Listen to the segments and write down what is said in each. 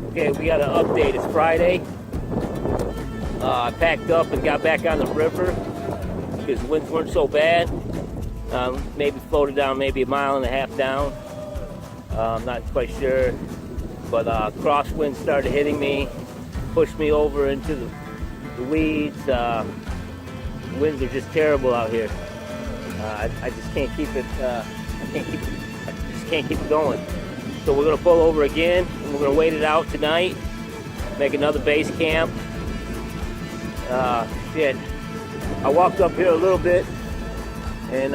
Okay, we got an update. It's Friday. I packed up and got back on the river because the winds weren't so bad. Maybe floated down maybe a mile and a half down. I'm not quite sure. But crosswinds started hitting me, pushed me over into the weeds. Winds are just terrible out here. I just can't keep it. I just can't keep it going. So we're gonna pull over again, and we're gonna wait it out tonight. Make another base camp. Shit. I walked up here a little bit, and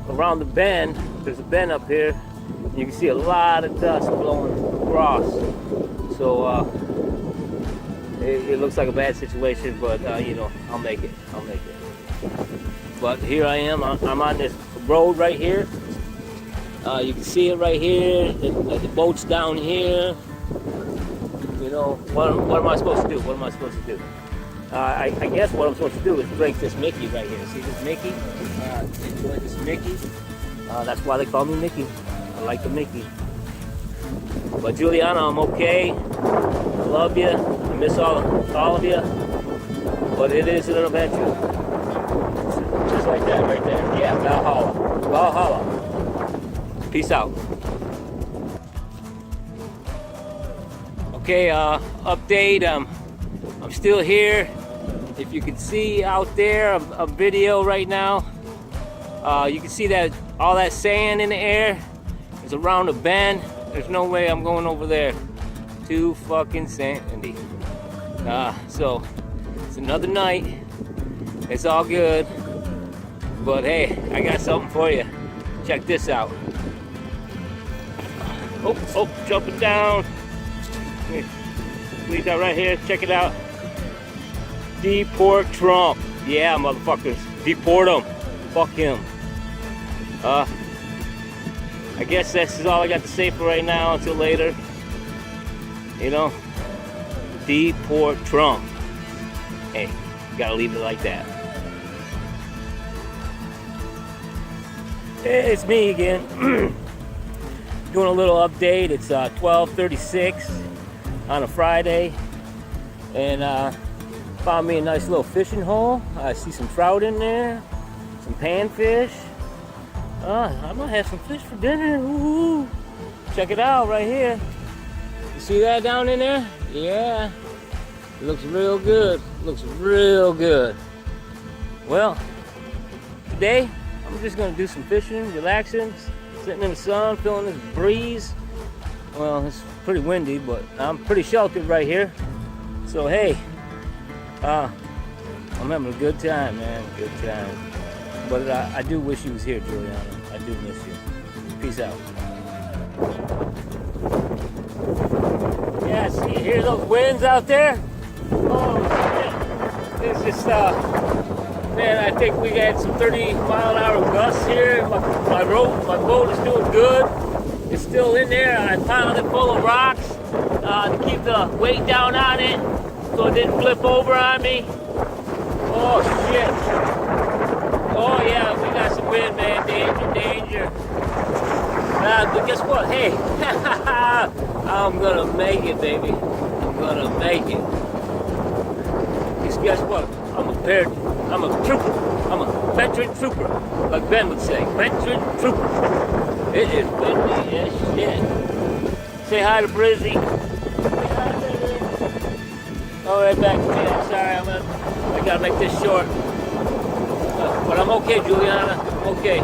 around the bend, there's a bend up here. You can see a lot of dust blowing across. So it looks like a bad situation, but you know, I'll make it. I'll make it. But here I am. I'm on this road right here. You can see it right here. The boat's down here. You know, what am I supposed to do? What am I supposed to do? I guess what I'm supposed to do is break this Mickey right here. See this Mickey? Enjoy this Mickey. That's why they call me Mickey. I like the Mickey. But Juliana, I'm okay. I love you. I miss all of you. But it is an adventure. Just like that right there. Yeah, Valhalla. Valhalla. Peace out. Okay, update. I'm still here. If you can see out there a video right now, you can see that all that sand in the air is around a bend. There's no way I'm going over there. Too fucking sandy. So it's another night. It's all good. But hey, I got something for you. Check this out. Oh, jumping down. Leave that right here. Check it out. Deport Trump. Yeah, motherfuckers. Deport him. Fuck him. I guess this is all I got to say for right now until later. You know, deport Trump. Hey, gotta leave it like that. Hey, it's me again. Doing a little update. It's 12:36 on a Friday, and found me a nice little fishing hole. I see some trout in there, some panfish. I might have some fish for dinner. Ooh. Check it out right here. You see that down in there? Yeah. It looks real good. Looks real good. Well, today I'm just gonna do some fishing, relaxing, sitting in the sun, feeling this breeze. Well, it's pretty windy, but I'm pretty sheltered right here. So hey, I'm having a good time, man. Good time. But I do wish you was here, Juliana. I do miss you. Peace out. Yeah, see, hear those winds out there? Oh, shit. It's just, man, I think we had some 30-mile-an-hour gusts here. My boat is doing good. It's still in there. I piled it full of rocks to keep the weight down on it so it didn't flip over on me. Oh, shit. Oh yeah, we got some wind, man. Danger. But guess what? Hey, I'm gonna make it, baby. I'm gonna make it. Because guess what? I'm a trooper. I'm a veteran trooper, like Ben would say. Veteran trooper. It is windy as shit. Say hi to Brizzy. Say hi, baby. All right, back to me. I'm sorry. I gotta make this short. But I'm okay, Juliana. I'm okay.